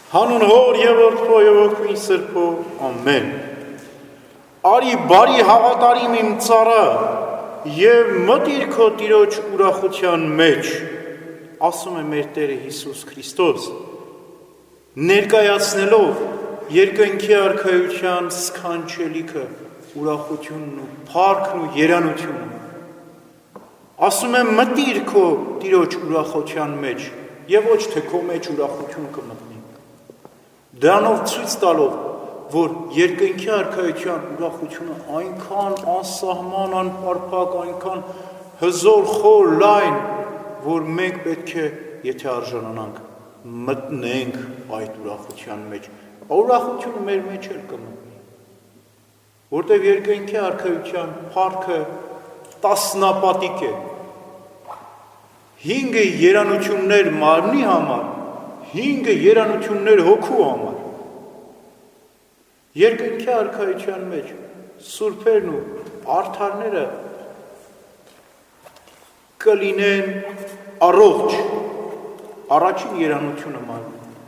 Հանուն հոր և որդու և ոգին սրբո, ամեն։ Արի բարի հավատարիմ իմ ծառա և մտիր քո Տիրոջ ուրախության մեջ, ասում է մեր Տերը Հիսուս Քրիստոս, ներկայացնելով երկնքի արքայության սքանչելիքը, ուրախությունն ու փառքն ու երանությունը։ Ասում է մտիր քո Տիրոջ ուրախության մեջ և ոչ թե քո մեջ ուրախություն կմտնի։ Դրանով ցույց տալով, որ երկնքի արքայության ուրախությունը այնքան անսահման, անպարփակ, այնքան հզոր, խոր, լայն, որ մենք պետք է, եթե արժանանանք, մտնենք այդ ուրախության մեջ, ուրախությունը մեր մեջ էլ կմտնի, որտեղ երկնքի արքայության փառքը տասնապատիկ է, 5 երանություններ մարմնի համար, 5 երանություններ հոգու համար, երկնքի արքայության մեջ սուրբերն ու արդարները կլինեն առողջ, առաջին երանությունը մարմին,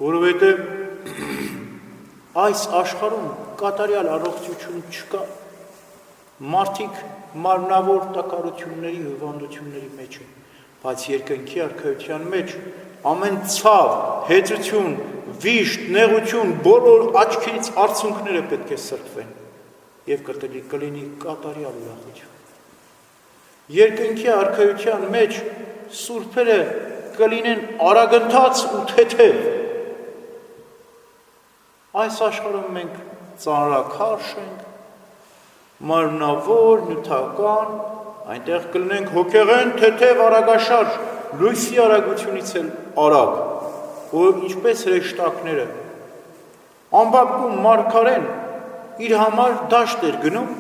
որովհետև այս աշխարհում կատարյալ առողջություն չկա, մարդիկ մարմնավոր տակարությունների, հիվանդությունների մեջ են, բայց երկնքի արքայության մեջ ամեն ցավ, հեծություն, վիշտ, նեղություն, բոլոր աչքերից արցունքները պետք է սրբվեն և կլինի կատարյալ ուրախություն։ Երկնքի արքայության մեջ սուրբերը կլինեն արագընթաց ու թեթև։ Այս աշխարհում մենք ծանրաքարշ ենք, մարմնավոր, նյութական, այնտեղ կլինենք հոգեղեն, թեթև, արագաշարժ, լույսի արագությունից էլ արագ, որ ինչպես հրեշտակները, ամբակում մարգարեն իր համար դաշտ էր գնում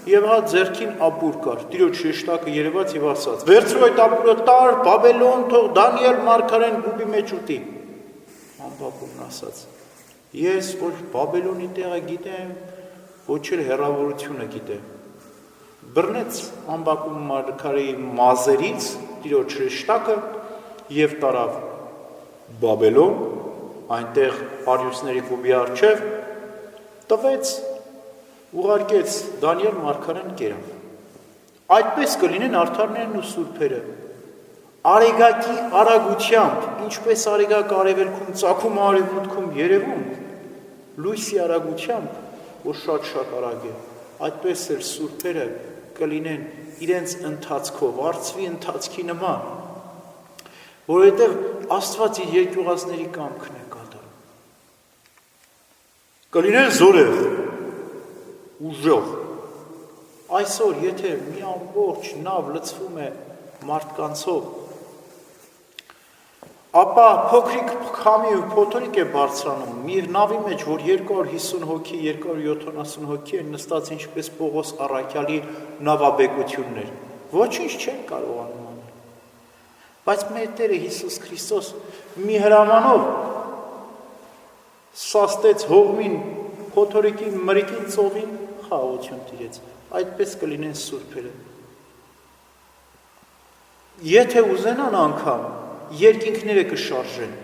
և հա ձեռքին ապուր կար, Տիրոջ հրեշտակը երևաց և ասաց, վերցրու այդ ապուրը տար, Բաբելոն, թող Դանիել մարգարեն բուբի մեջ ուտի, ամբակումն ասաց, ես ոչ Բաբելոնի տեղը գիտեմ, ոչ էլ հեռավորությունը գիտեմ, բռնեց ամբակում մարգարեի մազերից Տիրոջ հրեշտակը և տարավ Բաբելոն, այնտեղ արյուծների կուբի առջև, տվեց, ուղարկեց Դանիել մարգարեն կերավ։ Այդպես կլինեն արդարներն ու սուրբերը, արեգակի արագությամբ, ինչպես արեգակ արևելքում, ծագում արևմուտքում երևում, լույսի արագությամբ, որ շատ արագ է, այդպես էլ սուրբերը կլինեն իրենց ընթացքով, արծվի ընթացքի նման, որովհետև Աստված իր երկյուղածների կամքն է կատարում։ Կլինեն զորեղ, ուժեղ։ Այսօր, եթե մի ամբողջ նավ լցվում է մարդկանցով, ապա փոքրիկ քամի ու փոթորիկ է բարձրանում, մի նավի մեջ, որ 250 հոգի, 270 հոգի են նստած ինչպես Պողոս առաքյալի նավաբեկություններ, ոչինչ չեն կարողանում անել, բայց մեր Տերը Հիսուս Քրիստոս մի հրամանով սաստեց հողմին, փոթորիկին, մրիկին, ծովին, խաղաղություն տիրեց, այդպես կլինեն սուրբերը։ Եթե ուզենան անգամ, երկինքները կշարժեն,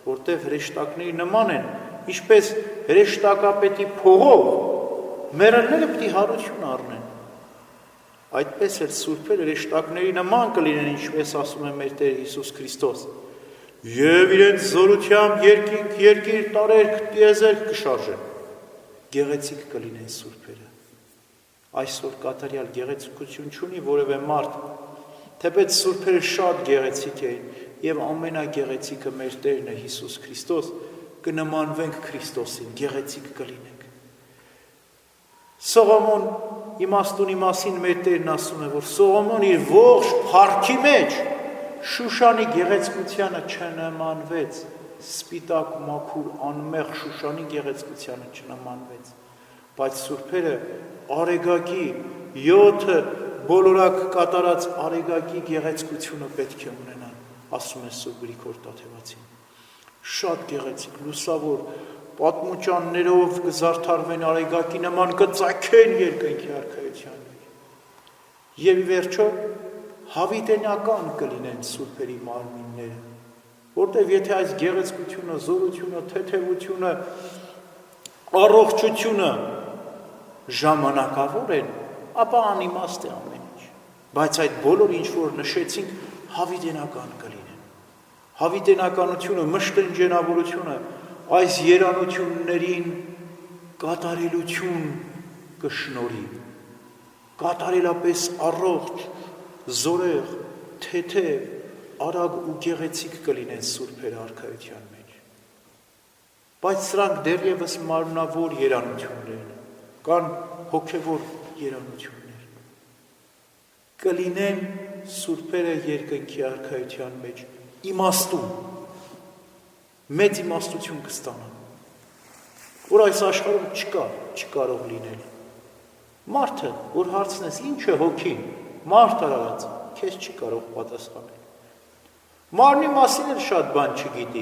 որտեղ հրեշտակների նման են, ինչպես հրեշտակապետի փողով, մեռելները պիտի հարություն առնեն, այդպես էլ սուրբերը հրեշտակների նման կլինեն, ինչպես ասում է մեր Տեր Հիսուս Քրիստոս, և իրենց զորությամբ երկինք, երկիր, տարերք, տիեզերք կշարժեն, գեղեցիկ կլինեն սուրբերը, այսօր կատարյալ գեղեցկություն չունի որևէ մարդ, թեպետ սուրբերը շատ գեղեցիկ էին, և ամենագեղեցիկը մեր Տերն է Հիսուս Քրիստոս, կնմանվենք Քրիստոսին, գեղեցիկ կլինենք։ Սողոմոն իմաստունի մասին մեր Տերն ասում է, որ Սողոմոն իր ողջ փառքի մեջ Շուշանի գեղեցկությանը չնմանվեց, սպիտակ, մաքուր, անմեղ Շուշանի գեղեցկությանը չնմանվեց, բայց սուրբերը արեգակի 7 բոլորակ կատարած արեգակի գեղեցկությունը պետք է ունենան, ասում է Սուրբ Գրիգոր Տաթևացին, շատ գեղեցիկ, լուսավոր, պատմուճաններով կզարդարվեն արեգակի նման կծագեն երկնքի արքայության մեջ, և ի վերջո հավիտենական կլինեն սուրբերի մարմինները, որտեղ որտեվ եթե այս գեղեցկությունը, զորությունը, թեթևությունը, առողջությունը ժամանակավոր են, ապա անիմաստ է ամեն ինչ։ Բայց այդ բոլոր ինչ որ նշեցինք հավիտենական կլինեն։ Հավիտենականությունը, մշտնջենավորությունը այս երանություններին կատարելություն կշնորհի, կատարելապես առողջ, զորեղ, թեթև, արագ ու գեղեցիկ կլինեն սուրբերը արքայության մեջ։ Բայց սրանք դեռևս մարմնավոր երանություններ են, կան հոգևոր երանություններ։ Կլինեն սուրբերը երկնքի արքայության մեջ իմաստուն, մեծ իմաստություն կստանան, որ այս աշխարհում չկարող լինել։ Մարդը, որ հարցնես ինչ է հոգին, մարդ արարած, քեզ չի կարող պատասխանել։ Մարմնի մասին էլ շատ բան չգիտի,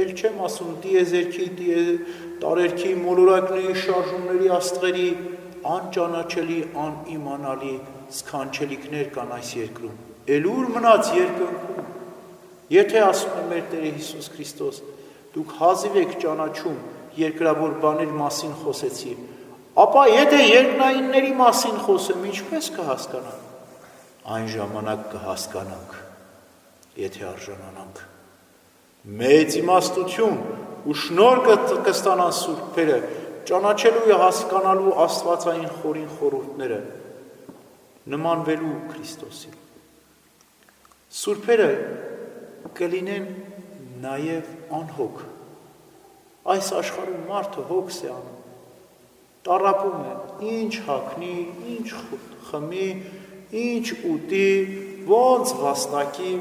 էլ չեմ ասում տիեզերքի, տարերքի, մոլորակների, շարժումների, աստղերի անճանաչելի, անիմանալի սքանչելիքներ կան այս երկրում, էլ ուր մնաց երկնքում։ Եթե ասում է մեր Տեր Հիսուս Քրիստոս, դուք հազիվ եք ճանաչում երկրավոր բաներ մասին խոսեցի, ապա եթե երկնայինների մասին խոսեմ, ինչպես կհասկանանք։ Այն ժամանակ կհասկանանք, եթե արժանանանք։ Մեծ իմաստություն ու շնորհ կստանան սուրբերը, ճանաչելու ու հասկանալու աստվածային խորին խորհուրդները, նմանվելու Քրիստոսին։ Սուրբերը կլինեն նաև անհոգ։ Այս աշխարհում մարդը հոգս է անում, տառապում է, ինչ հագնի, ինչ խմի, ինչ ուտի, ոնց վաստակի,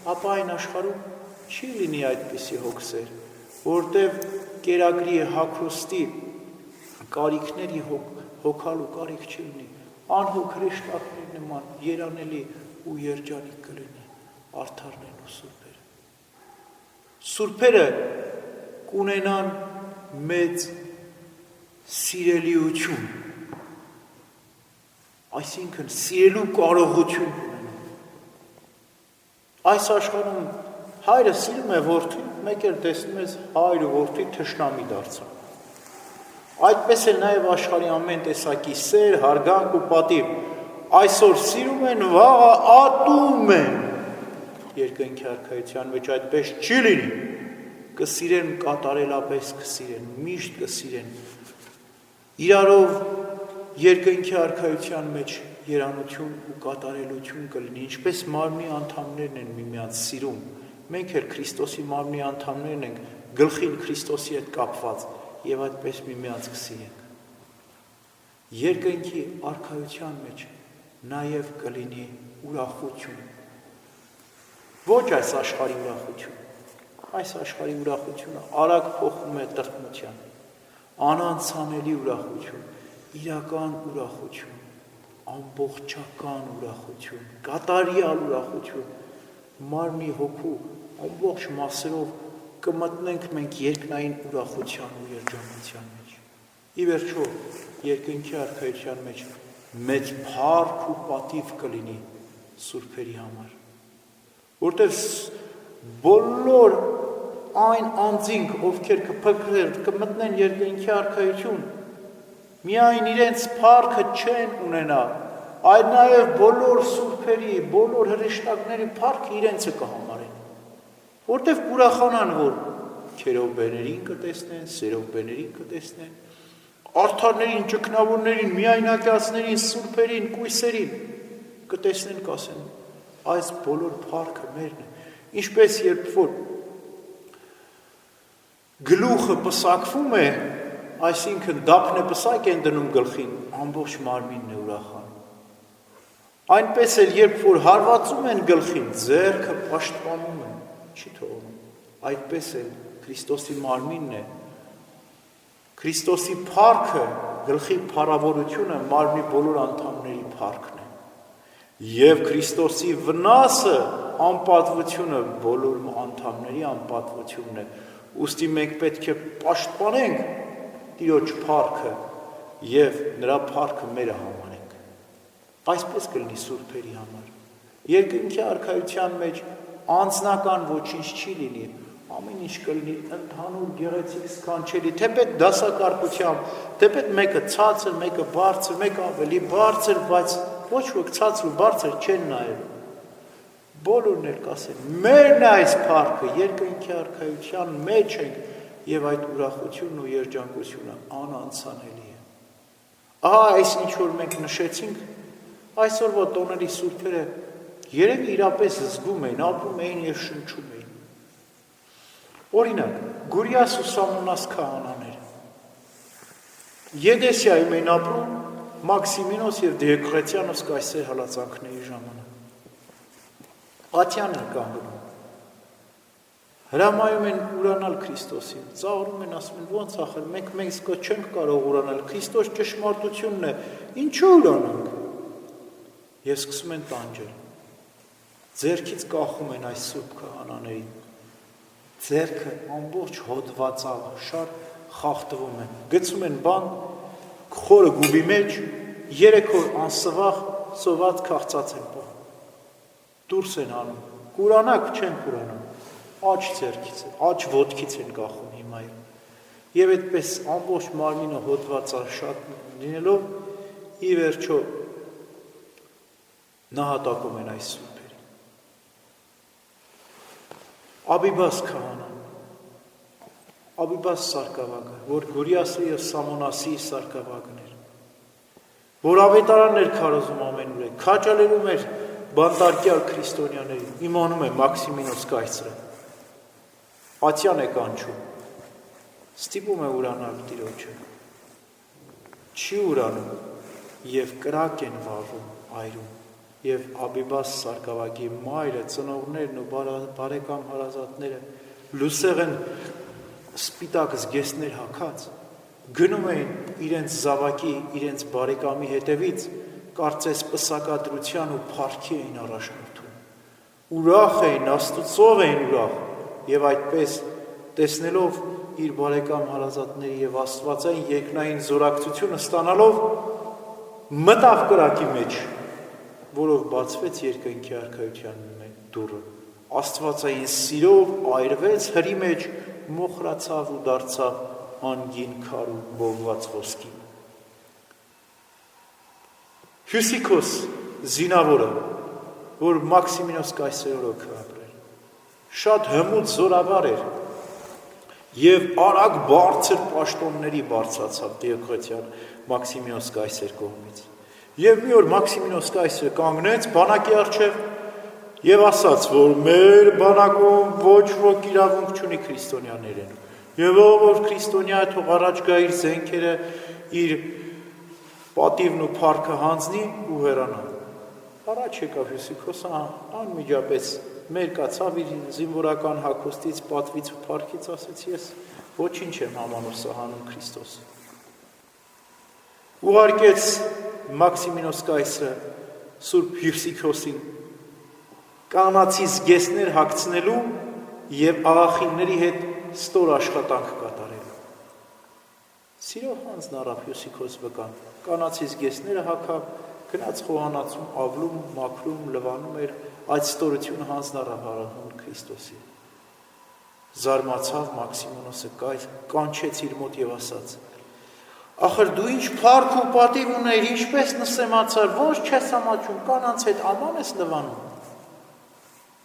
ապա այն աշխարհում չի լինի այդպիսի հոգսեր, որտև կերակրի հագուստի կարիքների հոգալու կարիք չի լինի, անհոգ հրեշտակների նման երանելի ու երջանիկ կլինի, արդարներն ու սուրբերը։ Սուրբերը կունենան մեծ սիրելիություն, այսինքն սիրելու կարողություն ունենան։ Այս աշխարհում հայրը սիրում է որդին, մեկ էլ տեսնում ես հայրը որդի թշնամի դարձան։ Այդպես էլ նաև աշխարհի ամեն տեսակի սեր, հարգանք ու պատիվ այսօր սիրում են, վաղը ատում են։ Երկնքի արքայության մեջ այդպես չի լինի։ Կսիրեն կատարելապես, կսիրեն, միշտ կսիրեն։ Իրարով երկնքի արքայության մեջ երանություն ու կատարելություն կլինի, ինչպես մարմնի անդամներն են միմյանց սիրում։ Մենք էլ Քրիստոսի մարմնի անդամներն ենք, գլխին Քրիստոսի հետ կապված, եւ այդպես միմյանց կսիրենք։ Երկնքի արքայության մեջ նաև կլինի ուրախություն։ Ոչ այս աշխարհի ուրախություն։ Այս աշխարհի ուրախությունը արագ փոխվում է տրտմության, անանցանելի ուրախություն, իրական ուրախություն, ամբողջական ուրախություն, կատարյալ ուրախություն, մարմնի հոգու ամբողջ մասերով կմտնենք մենք երկնային ուրախության ու երջանության մեջ։ Ի վերջո, երկնքի արքայության մեջ մեծ փառք ու պատիվ կլինի սուրբերի համար, որտեղ բոլոր այն անձինք, ովքեր կմտնեն երկնքի արքայություն, միայն իրենց փառքը չեն ունենա, այլ նաև բոլոր սուրբերի, բոլոր հրեշտակների փառքը իրենցը կհամարեն, որտեղ կուրախանան, որ քերոբերներին կտեսնեն, սերոբերներին կտեսնեն, արդարներին, ճգնավորներին, միայնակյացներին, սուրբերին, կույսերին կտեսնեն, կասեն, այս բոլոր փառքը մերն է, ինչպես երբ որ գլուխը պսակվում է, այսինքն դափն է պսակ են դնում գլխին, ամբողջ մարմինն է ուրախանում։ Այնպես էլ երբ որ հարվածում են գլխին, ձեռքը պաշտպանում են, չի թողնում, այդպես էլ Քրիստոսի մարմինն է, Քրիստոսի փառքը, գլխի փառավորությունը մարմնի բոլոր անդամների փառքն է, և Քրիստոսի վնասը, անպատվությունը բոլոր անդամների անպատվությունն է, ուստի մենք պետք է պաշտպանենք Տիրոջ փառքը և նրա փառքը մերը համարենք։ Այսպես կլինի սուրբերի համար։ Երկնքի արքայության մեջ անձնական ոչինչ չի լինի, ամեն ինչ կլինի ընդհանուր գեղեցիկ սքանչելի, թեպետ դասակարգությամբ, թեպետ մեկը ցածր, մեկը բարձր, մեկը ավելի բարձր, բայց ոչ ոք ցածր ու բարձր չեն նայել։ Բոլորն էլ կասեն, մերն է այս փառքը, երկնքի արքայության մեջ ենք, եւ այդ ուրախությունն ու երջանկությունը անանցանելի է։ Ահա այս ինչ որ մենք նշեցինք, այսօրվա տոների սուրբերը երևի իրապես զգում էին, ապրում էին եւ շնչում էին։ Օրինակ, Գուրիաս ու Սամոնաս քահանաները Եդեսիայում էին ապրում Մաքսիմինոս եւ Դիոկլետիանոս կայսեր հալածանքների ժամանակ։ Ատյանն կանգնում, հրամայում են ուրանալ Քրիստոսին, ծաղրում են, ասում են, ոնց ախր, մենք չենք կարող ուրանալ, Քրիստոս ճշմարտությունն է, ինչու ուրանանք։ Եվ սկսում են տանջել, ձեռքից կախում են այս սուրբ քահանաներին, ձեռքը ամբողջ հոդվածավ, շար խախտվում են, գցում են բան, խորը գուբի մեջ, 3 օր անսվաղ սոված քաղցած են պահում, դուրս են անում, կուրանակ չեն կուրանում, աջ ձեռքից, աջ ոտքից են կախում հիմա եւ այդպես ամբողջ մարմինը հոդվածաշատ լինելով ի վերջո նահատակում են այս սուրբերին։ Աբիբաս քահանան, Աբիբաս սարկավագը, որ Գուրիասի եւ Սամոնասի սարկավագն էր, որ ավետարանն էր քարոզում ամենուր, քաջալերում էր բանտարկյալ քրիստոնյաներին, իմանում է Մաքսիմինոս կայսրը, Ատյան է կանչում, ստիպում է ուրանալ Տիրոջը, չի ուրանում եւ կրակ են վառում այրում եւ Աբիբաս սարկավագի մայրը, ծնողներն ու բարեկամ հարազատները լուսեղ են սպիտակ զգեստներ հագած, գնում էին իրենց զավակի, իրենց բարեկամի հետևից, կարծես պսակադրության ու փառքի էին առաջնորդում, ուրախ էին, Աստծով էին ուրախ եւ այդպես տեսնելով իր բարեկամ հարազատների եւ աստվածային երկնային զորակցությունը ստանալով մտավ կրակի մեջ, որով բացվեց երկնքի արքայության դուռը, աստվածային սիրով այրվեց հրի մեջ, մոխրացավ ու դարձավ անգին քար ու բողված խոսքի։ Հյուսիկոս զինավորը, որ Մաքսիմինոս կայսերով ապրել, շատ հմուտ զորավար էր եւ արագ բարձր պաշտոնների բարձրացավ Դիոկլետիան Մաքսիմինոս կայսեր կողմից։ Եվ մի օր Մաքսիմինոս կայսերը կանգնեց բանակի առջև եւ ասաց, որ մեր բանակում ոչ ոք իրավունք չունի քրիստոնյաներեն։ Եվ ով որ քրիստոնյա է, թող առաջ գա իր զենքերը, իր պատիվն ու փառքը հանձնի ու հեռանա։ Առաջ եկավ Հյուսիկոսը, անմիջապես մեր կացավ իր զինվորական հագուստից, պատվից ու փառքից, ասեց ես ոչինչ եմ համանում սահանում Քրիստոս։ Ուղարկեց Մաքսիմինոս կայսրը Սուրբ Հյուսիկոսին կանացի զգեստներ հագցնելու եւ աղախինների հետ ստոր աշխատանք կատարելու։ Սիրով հանձն առավ Հյուսիկոս վկան, կանացի զգեստները հագավ, գնաց խոհանոցում, ավլում, մաքրում, լվանում էր, այդ ստորությունը հանձն առավ Արահուն Քրիստոսի։ Զարմացավ Մաքսիմինոսը կանչեց իր մոտ եւ ասաց. Ախր դու ինչ փառք ու պատիվ ուներ, ինչպես նսեմացար, ոչ չես ամաչում, կանանց հետ աման ես լվանում։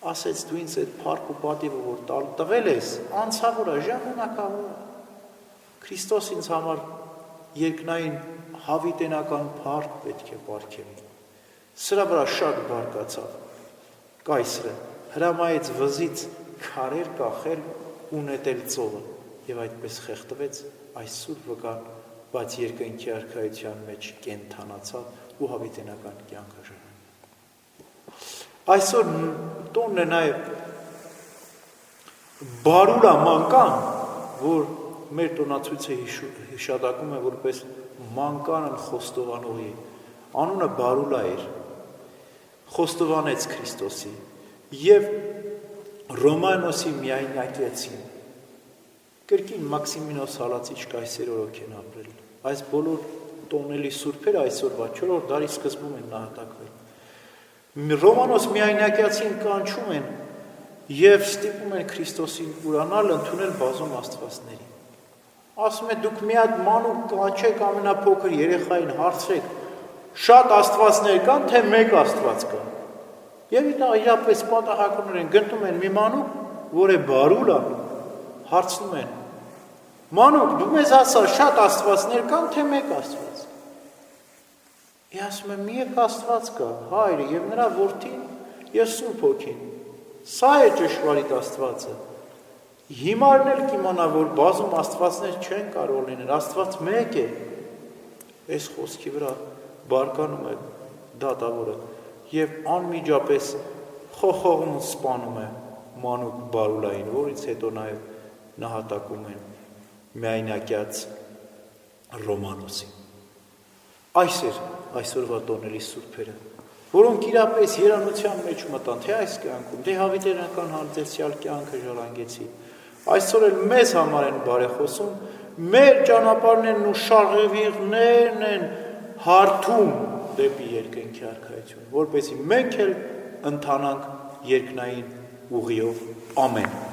Ասեց դու ինձ այդ փառք ու պատիվը որ տվել ես, անցավոր է, ժամանակավոր է։ Քրիստոս ինձ համար երկնային հավիտենական փառք պետք է պարգևի։ Սրա վրա շատ բարկացավ կայսրը, հրամայեց վզից քարեր կախել ու նետել ծովը եւ այդպես խեղդվեց այս սուրբ վկան, բայց երկնքի արքայության մեջ կենթանացավ ու հավիտենական կյանք ժառանգեց։ Այսօր տոնն է նաեւ բարուլա մանկան, որ մեր տոնացույցը հիշատակում է որպես մանկանն խոստովանողի, անունը Բարուլա էր, խոստովանեց Քրիստոսի եւ Ռոմանոսի միայնակեցին, կրկին Մաքսիմինոս հալածիչ կայսեր օրոք են ապրել, այս բոլոր տոնելի սուրբերը այսօրվա 4-րդ դարի սկզբում են նահատակվել։ Ռոմանոս միայնակեցին կանչում են և ստիպում են Քրիստոսին ուրանալ, ընդունել բազում աստվածների։ Ասում է դուք մի հատ մանուկ կանչեք ամենափոքր երեխային հարցրեք, շատ աստվածներ կան, թե մեկ աստված կա։ Եվ իրապես պատահականորեն գտնում են մի մանուկ, որ է բարուլ է, հարցնում են. մանուկ, դու մեզ ասա, շատ աստվածներ կան, թե մեկ աստված։ Է ասում եմ, մի եկ աստված կա, հայրը և նրա որդին և Սուրբ Հոգին։ Սա է ճշմարիտ աստվածը։ Հիմարն էլ կիմանա, որ բազում աստվածներ չեն կարող լինել, աստված մեկ է։ Այս խոսքի վրա բարկանում է դատավորը և անմիջապես խոխողում ու սպանում է մանուկ բարուլային, որից հետո նաև նահատակում են միայնակյաց Ռոմանոսին։ Այս էր այսօրվա տոնելի սուրբերը, որոնք իրապես երանության մեջ մտան, թե այս կյանքում, թե հավիտենական հանդերձյալ կյանքը ժառանգեցի։ Այսօր էլ մեզ համար են բարեխոսում, մեր ճանապարհներն ու շարժևիղներն են հարթում դեպի երկնքի արքայություն, որպեսզի մենք էլ ընթանանք երկնային ուղիով։ Ամեն։